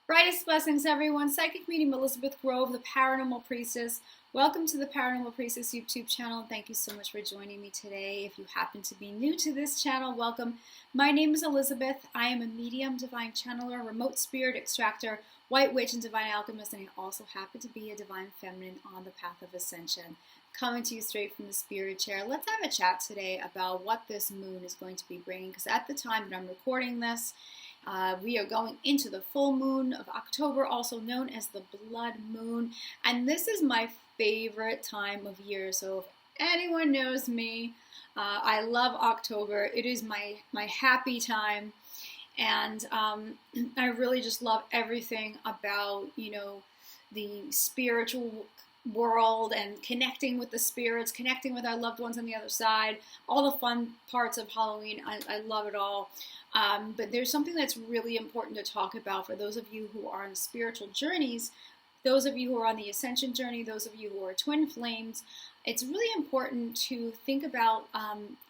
Brightest blessings, everyone. Psychic medium Elizabeth Grove, the Paranormal Priestess. Welcome to the Paranormal Priestess YouTube channel. Thank you so much for joining me today. If you happen to be new to this channel, welcome. My name is Elizabeth. I am a medium, divine channeler, remote spirit extractor, white witch, and divine alchemist, and I also happen to be a divine feminine on the path of ascension. Coming to you straight from the spirit chair. Let's have a chat today about what this moon is going to be bringing, because at the time that I'm recording this, we are going into the full moon of October, also known as the blood moon, and this is my favorite time of year. So if anyone knows me, I love October. It is my happy time, and I really just love everything about, the spiritual world and connecting with the spirits, connecting with our loved ones on the other side, all the fun parts of Halloween. I love it all. But there's something that's really important to talk about for those of you who are on spiritual journeys, those of you who are on the ascension journey, those of you who are twin flames. It's really important to think about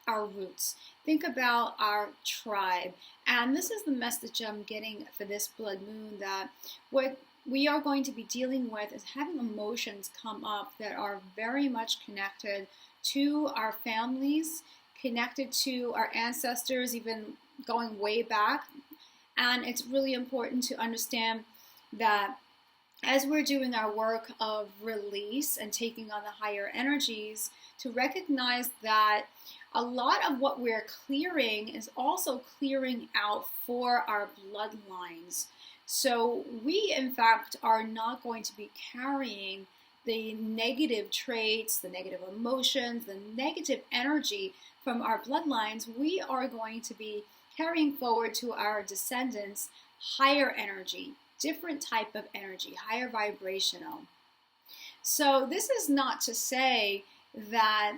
our roots, think about our tribe. And this is the message I'm getting for this blood moon, that what we are going to be dealing with is having emotions come up that are very much connected to our families, connected to our ancestors, even going way back. And it's really important to understand that as we're doing our work of release and taking on the higher energies, to recognize that a lot of what we're clearing is also clearing out for our bloodlines. So we, in fact, are not going to be carrying the negative traits, the negative emotions, the negative energy from our bloodlines. We are going to be carrying forward to our descendants higher energy, different type of energy, higher vibrational. So this is not to say that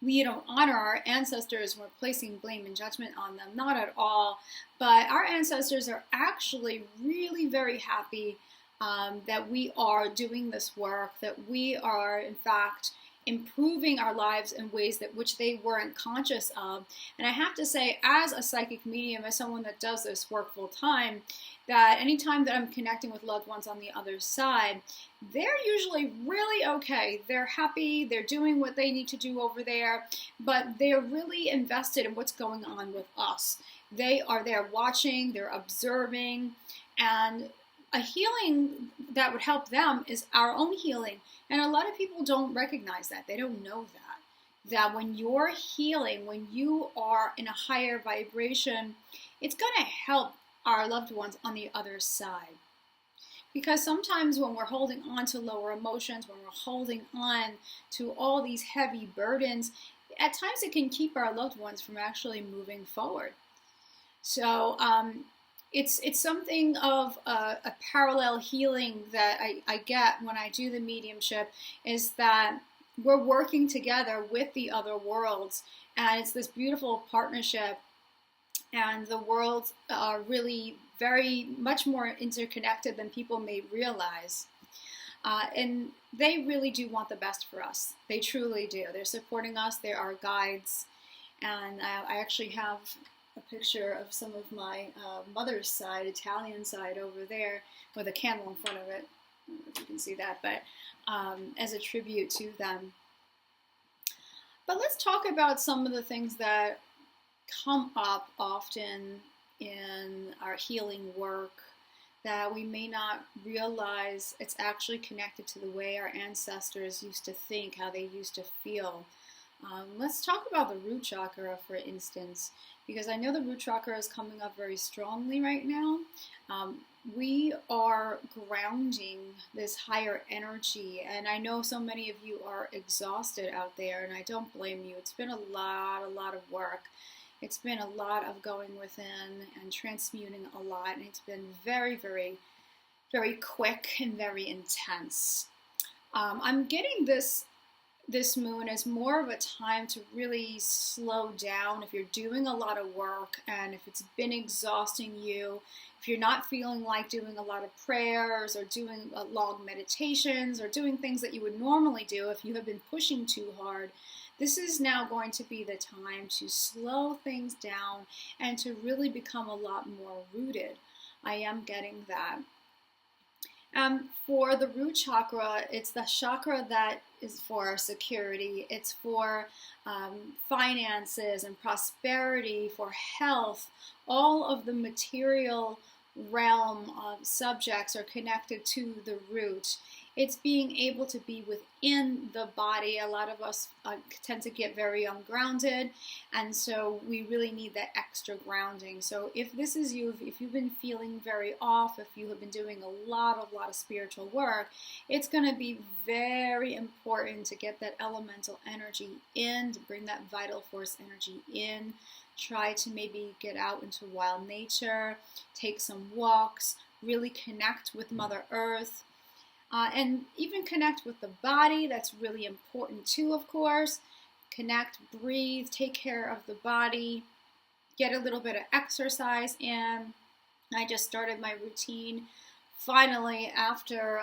we don't honor our ancestors, we're placing blame and judgment on them, not at all. But our ancestors are actually really very happy that we are doing this work, that we are, in fact, improving our lives in ways that which they weren't conscious of. And I have to say, as a psychic medium, as someone that does this work full time, that anytime that I'm connecting with loved ones on the other side, they're usually really okay. They're happy, they're doing what they need to do over there, but they're really invested in what's going on with us. They are there watching, they're observing, and a healing that would help them is our own healing. And a lot of people don't recognize that. They don't know that when you're healing, when you are in a higher vibration, it's going to help our loved ones on the other side. Because sometimes when we're holding on to lower emotions, when we're holding on to all these heavy burdens, at times it can keep our loved ones from actually moving forward. So it's something of a parallel healing that I get when I do the mediumship, is that we're working together with the other worlds, and it's this beautiful partnership, and the worlds are really very much more interconnected than people may realize. And they really do want the best for us. They truly do. They're supporting us. They're our guides. And I actually have a picture of some of my mother's side, Italian side over there, with a candle in front of it. I don't know if you can see that, but as a tribute to them. But let's talk about some of the things that come up often in our healing work that we may not realize it's actually connected to the way our ancestors used to think, how they used to feel. Let's talk about the root chakra, for instance, because I know the root chakra is coming up very strongly right now. We are grounding this higher energy, and I know so many of you are exhausted out there, and I don't blame you. It's been a lot of work. It's been a lot of going within and transmuting a lot, and it's been very, very, very quick and very intense. I'm getting this moon as more of a time to really slow down if you're doing a lot of work, and if it's been exhausting you, if you're not feeling like doing a lot of prayers or doing long meditations or doing things that you would normally do if you have been pushing too hard. This is now going to be the time to slow things down and to really become a lot more rooted. I am getting that. For the root chakra, it's the chakra that is for our security. It's for finances and prosperity, for health. All of the material realm of subjects are connected to the root. It's being able to be within the body. A lot of us tend to get very ungrounded, and so we really need that extra grounding. So if this is you, if you've been feeling very off, if you have been doing a lot of spiritual work, it's going to be very important to get that elemental energy in, to bring that vital force energy in. Try to maybe get out into wild nature, take some walks, really connect with Mother Earth. And even connect with the body. That's really important too, of course. Connect, breathe, take care of the body, get a little bit of exercise in. I just started my routine finally after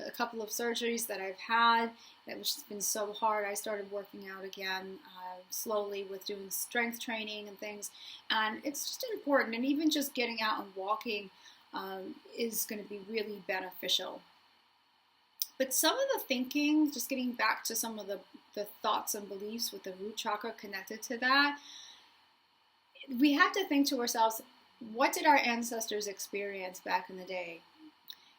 a couple of surgeries that I've had. That was just been so hard. I started working out again slowly with doing strength training and things. And it's just important. And even just getting out and walking is going to be really beneficial. But some of the thinking, just getting back to some of the thoughts and beliefs with the root chakra connected to that, we have to think to ourselves, what did our ancestors experience back in the day?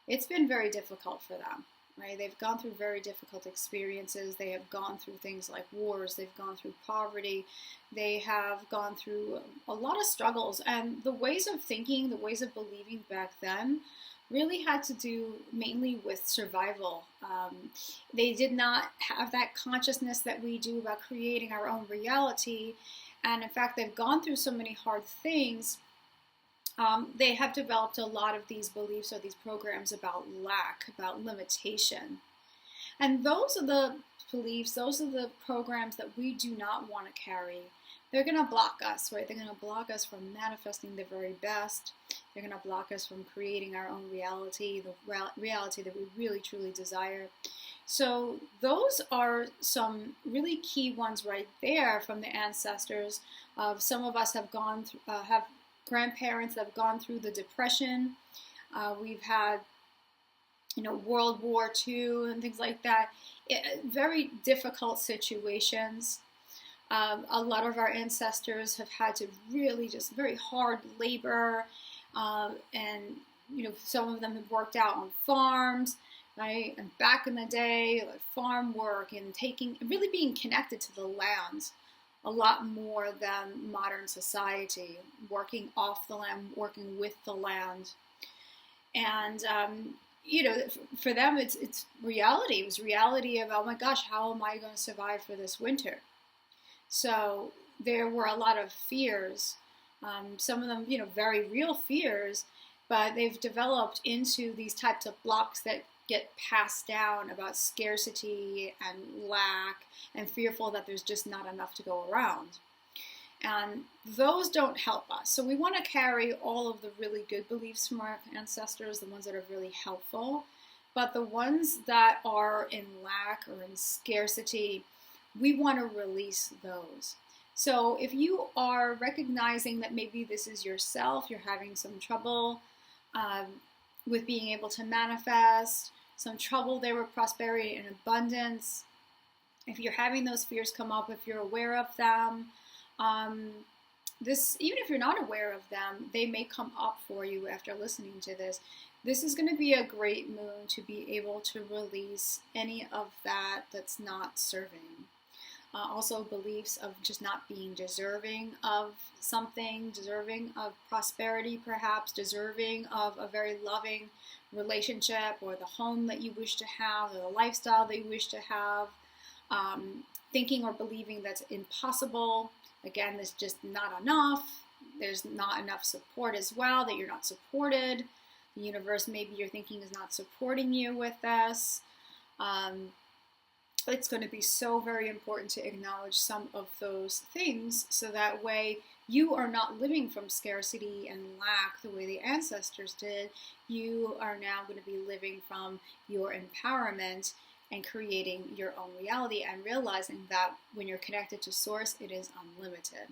It's been very difficult for them, right? They've gone through very difficult experiences. They have gone through things like wars. They've gone through poverty. They have gone through a lot of struggles. And the ways of thinking, the ways of believing back then really had to do mainly with survival. They did not have that consciousness that we do about creating our own reality. And in fact, they've gone through so many hard things. They have developed a lot of these beliefs or these programs about lack, about limitation. And those are the beliefs, those are the programs that we do not want to carry. They're going to block us, right? They're going to block us from manifesting the very best. They're going to block us from creating our own reality, the reality that we really, truly desire. So those are some really key ones right there from the ancestors. Some of us have gone through, have grandparents that have gone through the Depression. We've had, World War II and things like that. Very difficult situations. A lot of our ancestors have had to really just very hard labor, and some of them have worked out on farms, right? And back in the day, like farm work and really being connected to the land a lot more than modern society, working off the land, working with the land. And for them, it's reality. It was reality of, oh my gosh, how am I going to survive for this winter? So there were a lot of fears, some of them, very real fears, but they've developed into these types of blocks that get passed down about scarcity and lack and fearful that there's just not enough to go around. And those don't help us. So we want to carry all of the really good beliefs from our ancestors, the ones that are really helpful, but the ones that are in lack or in scarcity, we want to release those. So if you are recognizing that maybe this is yourself, you're having some trouble with being able to manifest, some trouble there with prosperity and abundance, if you're having those fears come up, if you're aware of them, even if you're not aware of them, they may come up for you after listening to this. This is going to be a great moon to be able to release any of that that's not serving. Also beliefs of just not being deserving of something, deserving of prosperity perhaps, deserving of a very loving relationship or the home that you wish to have or the lifestyle that you wish to have, thinking or believing that's impossible. Again, there's just not enough. There's not enough support as well, that you're not supported. The universe, maybe you're thinking, is not supporting you with this. It's going to be so very important to acknowledge some of those things so that way you are not living from scarcity and lack the way the ancestors did. You are now going to be living from your empowerment and creating your own reality and realizing that when you're connected to source, it is unlimited.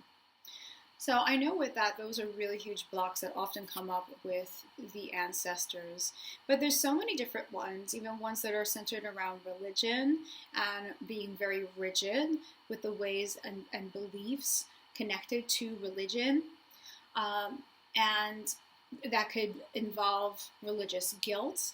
So I know with that, those are really huge blocks that often come up with the ancestors. But there's so many different ones, even ones that are centered around religion and being very rigid with the ways and beliefs connected to religion. And that could involve religious guilt.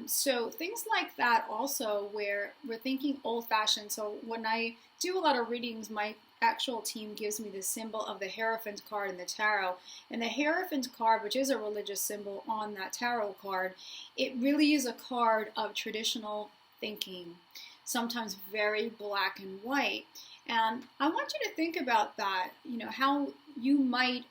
So things like that also, where we're thinking old-fashioned. So when I do a lot of readings, my actual team gives me the symbol of the Hierophant card in the tarot. And the Hierophant card, which is a religious symbol on that tarot card, it really is a card of traditional thinking, sometimes very black and white. And I want you to think about that, how you might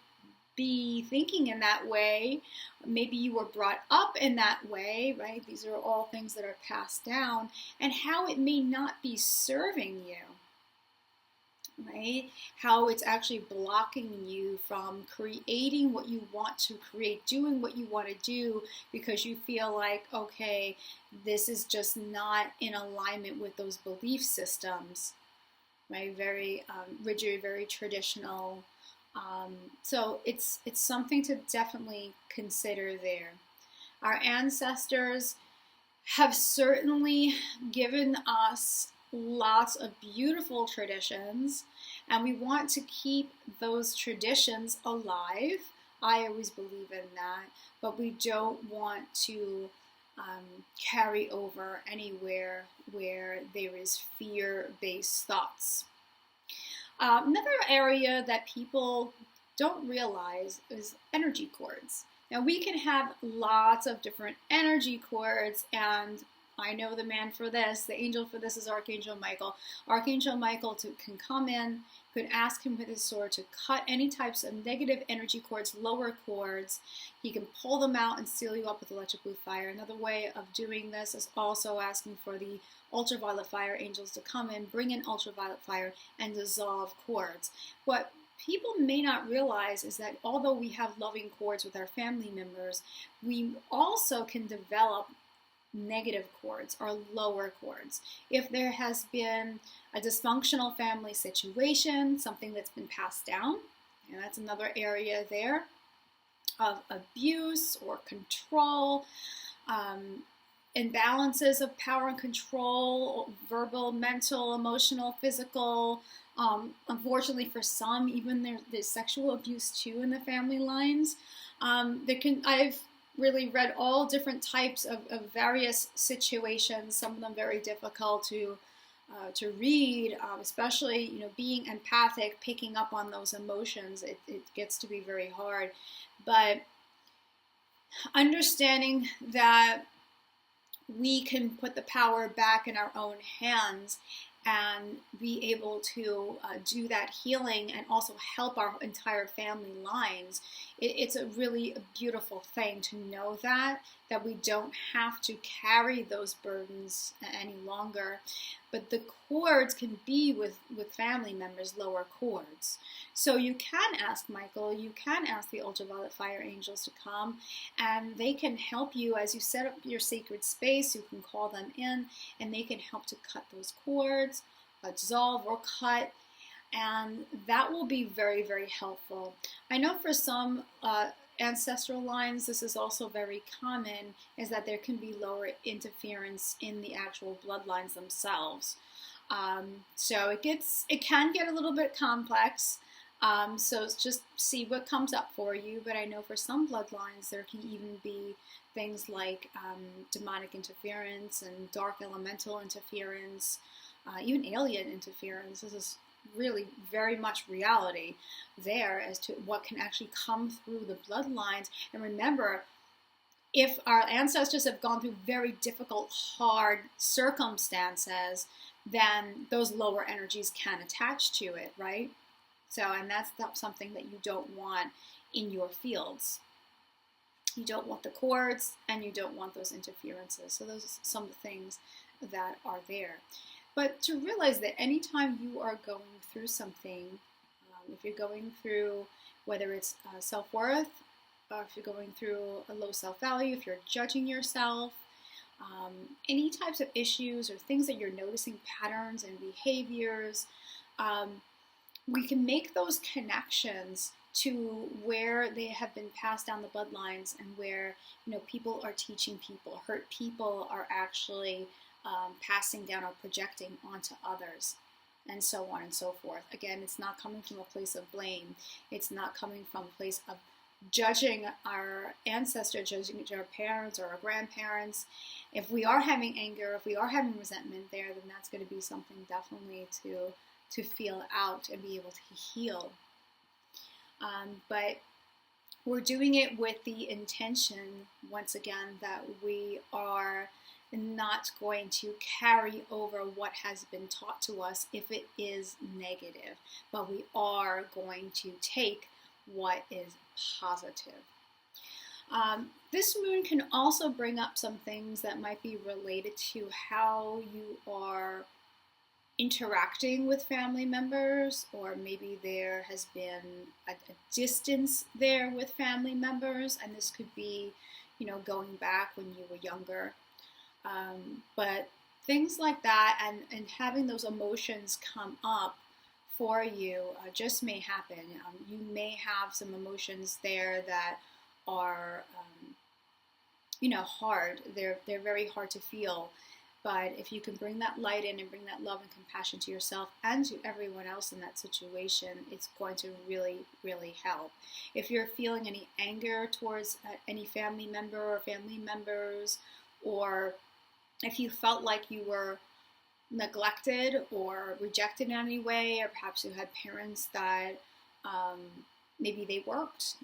be thinking in that way. Maybe you were brought up in that way, right? These are all things that are passed down, and how it may not be serving you, right? How it's actually blocking you from creating what you want to create, doing what you want to do, because you feel like, okay, this is just not in alignment with those belief systems, right? Very rigid, very traditional. So it's something to definitely consider there. Our ancestors have certainly given us lots of beautiful traditions, and we want to keep those traditions alive. I always believe in that, but we don't want to carry over anywhere where there is fear-based thoughts. Another area that people don't realize is energy cords. Now, we can have lots of different energy cords, and I know the man for this, the angel for this is Archangel Michael. Archangel Michael can come in, could ask him with his sword to cut any types of negative energy cords, lower cords. He can pull them out and seal you up with electric blue fire. Another way of doing this is also asking for the ultraviolet fire angels to come in, bring in ultraviolet fire, and dissolve cords. What people may not realize is that although we have loving cords with our family members, we also can develop negative cords or lower cords. If there has been a dysfunctional family situation, something that's been passed down, and that's another area there of abuse or control, imbalances of power and control, verbal, mental, emotional, physical. Unfortunately, for some, even there's sexual abuse too in the family lines. I've really read all different types of various situations. Some of them very difficult to read, especially being empathic, picking up on those emotions. It gets to be very hard, but understanding that we can put the power back in our own hands and be able to do that healing and also help our entire family lines. It's a really beautiful thing to know that we don't have to carry those burdens any longer. But the cords can be with family members, lower cords. So you can ask Michael, you can ask the ultraviolet fire angels to come, and they can help you as you set up your sacred space. You can call them in, and they can help to cut those cords, dissolve or cut, and that will be very, very helpful. I know for some ancestral lines, this is also very common, is that there can be lower interference in the actual bloodlines themselves. So it can get a little bit complex. So just see what comes up for you. But I know for some bloodlines, there can even be things like demonic interference and dark elemental interference, even alien interference. This is really very much reality there as to what can actually come through the bloodlines. And remember, if our ancestors have gone through very difficult, hard circumstances, then those lower energies can attach to it, right? So, and that's something that you don't want in your fields. You don't want the cords, and you don't want those interferences. So those are some of the things that are there. But to realize that anytime you are going through something, if you're going through, whether it's self-worth, or if you're going through a low self-value, if you're judging yourself, any types of issues or things that you're noticing, patterns and behaviors, we can make those connections to where they have been passed down the bloodlines, and where, people are teaching people, hurt people are actually passing down or projecting onto others, and so on and so forth. Again, it's not coming from a place of blame. It's not coming from a place of judging our ancestors, judging our parents or our grandparents. If we are having anger, if we are having resentment there, then that's going to be something definitely to feel out and be able to heal. But we're doing it with the intention, once again, that we are not going to carry over what has been taught to us if it is negative, but we are going to take what is positive. This moon can also bring up some things that might be related to how you are interacting with family members, or maybe there has been a distance there with family members, and this could be, going back when you were younger. But things like that, and having those emotions come up for you just may happen. You may have some emotions there that are, hard. They're very hard to feel. But if you can bring that light in and bring that love and compassion to yourself and to everyone else in that situation, it's going to really, really help. If you're feeling any anger towards any family member or family members, or if you felt like you were neglected or rejected in any way, or perhaps you had parents that maybe they worked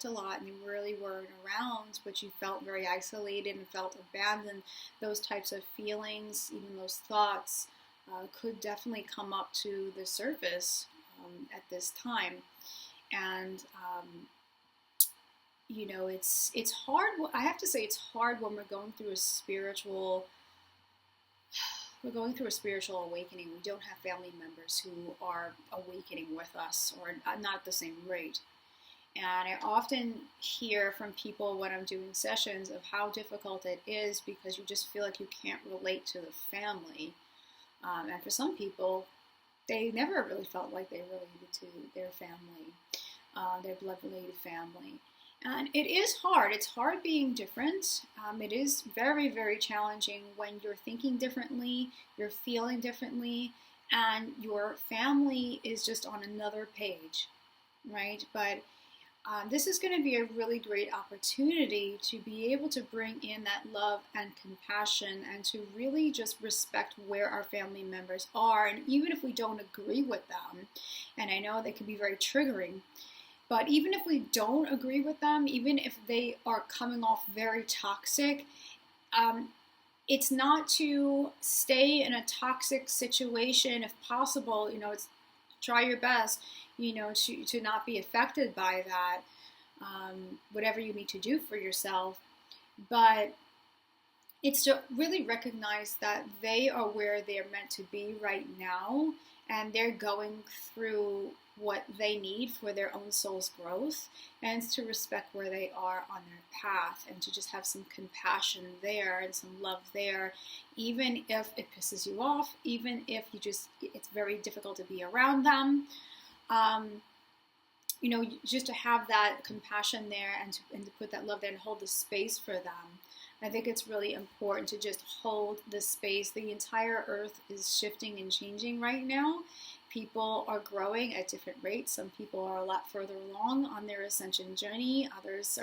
a lot and you really weren't around, but you felt very isolated and felt abandoned, those types of feelings, even those thoughts, could definitely come up to the surface at this time. And it's hard. I have to say, it's hard when we're going through a spiritual awakening. We don't have family members who are awakening with us, or not at the same rate. And I often hear from people when I'm doing sessions of how difficult it is, because you just feel like you can't relate to the family. And for some people, they never really felt like they related to their family, their blood-related family. And it is hard. It's hard being different. It is very, very challenging when you're thinking differently, you're feeling differently, and your family is just on another page, right? But this is going to be a really great opportunity to be able to bring in that love and compassion, and to really just respect where our family members are. And even if we don't agree with them, and I know they can be very triggering, but even if we don't agree with them, even if they are coming off very toxic, it's not to stay in a toxic situation. If possible, it's try your best, to not be affected by that, whatever you need to do for yourself. But it's to really recognize that they are where they're meant to be right now, and they're going through what they need for their own soul's growth, and to respect where they are on their path, and to just have some compassion there and some love there, even if it pisses you off, even if it's very difficult to be around them. Just to have that compassion there, and to put that love there and hold the space for them. I think it's really important to just hold the space. The entire earth is shifting and changing right now. People are growing at different rates. Some people are a lot further along on their ascension journey. Others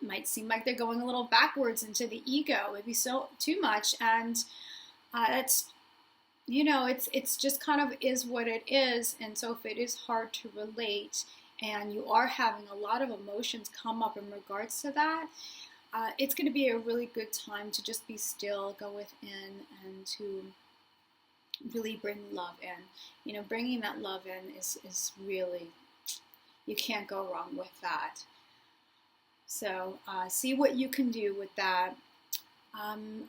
might seem like they're going a little backwards into the ego, maybe so too much. And it's just kind of is what it is. And so if it is hard to relate, and you are having a lot of emotions come up in regards to that, it's going to be a really good time to just be still, go within, and to really bring love in. Bringing that love in is really, you can't go wrong with that. So see what you can do with that.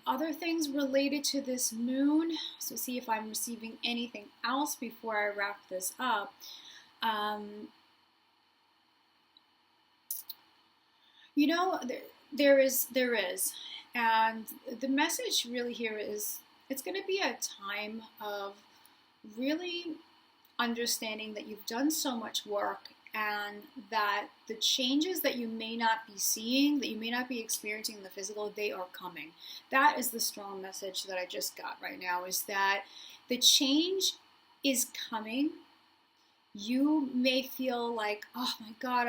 Other things related to this moon, so see if I'm receiving anything else before I wrap this up. There is, and the message really here is, it's going to be a time of really understanding that you've done so much work and that the changes that you may not be seeing, that you may not be experiencing in the physical, they are coming. That is the strong message that I just got right now, is that the change is coming. You may feel like, oh my God,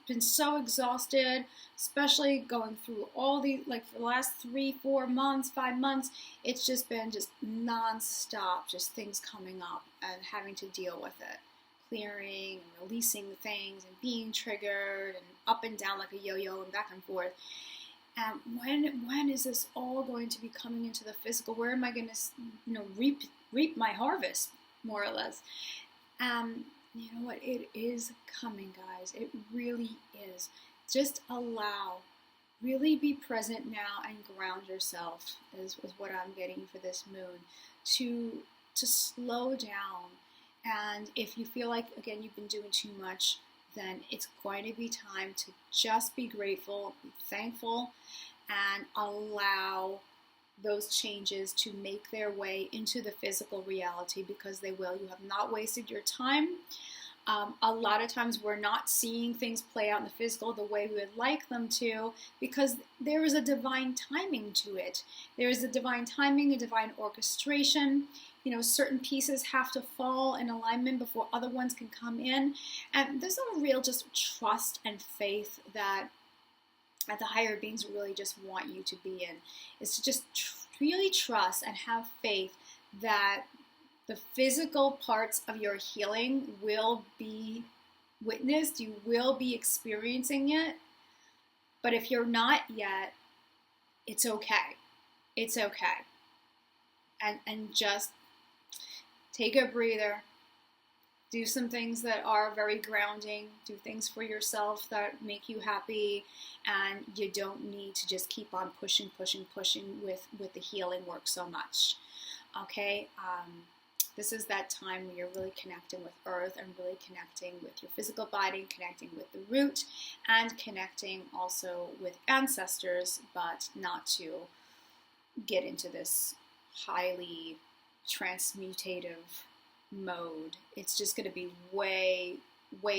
been so exhausted, especially going through all the, like for the last 3, 4 months, 5 months, it's just been just non-stop, just things coming up and having to deal with it. Clearing and releasing things and being triggered and up and down like a yo-yo and back and forth. And when is this all going to be coming into the physical? Where am I going to, reap my harvest, more or less? You know what? It is coming, guys. It really is. Just allow. Really be present now and ground yourself is what I'm getting for this moon. To slow down. And if you feel like, again, you've been doing too much, then it's going to be time to just be grateful, be thankful, and allow those changes to make their way into the physical reality, because they will. You have not wasted your time. A lot of times we're not seeing things play out in the physical the way we would like them to, because there is a divine timing to it. There is a divine timing, a divine orchestration. Certain pieces have to fall in alignment before other ones can come in. And there's a real just trust and faith that the higher beings really just want you to be in. Is to just really trust and have faith that the physical parts of your healing will be witnessed. You will be experiencing it. But if you're not yet, it's okay. It's okay. And just take a breather. Do some things that are very grounding. Do things for yourself that make you happy. And you don't need to just keep on pushing with the healing work so much. Okay? This is that time when you're really connecting with Earth and really connecting with your physical body, connecting with the root, and connecting also with ancestors, but not to get into this highly transmutative mode. It's just going to be way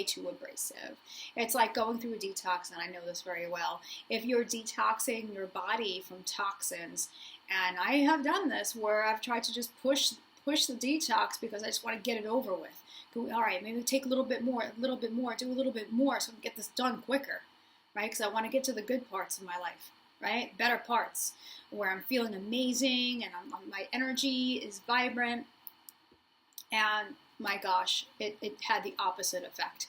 too abrasive. It's like going through a detox, and I know this very well. If you're detoxing your body from toxins, and I have done this where I've tried to just push the detox because I just want to get it over with. All right, maybe take a little bit more, do a little bit more so I can get this done quicker, right? Because I want to get to the good parts of my life, right? Better parts where I'm feeling amazing and my energy is vibrant. And my gosh, it had the opposite effect.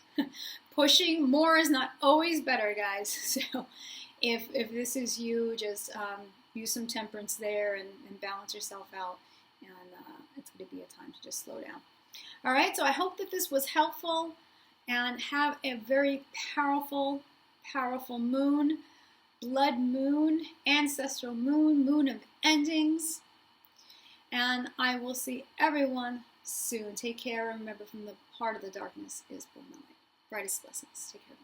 Pushing more is not always better, guys. So if this is you, just use some temperance there and balance yourself out. And it's going to be a time to just slow down. All right, so I hope that this was helpful, and have a very powerful moon, blood moon, ancestral moon, moon of endings. And I will see everyone soon. Take care. Remember, from the heart of the darkness is born the light. Brightest blessings. Take care.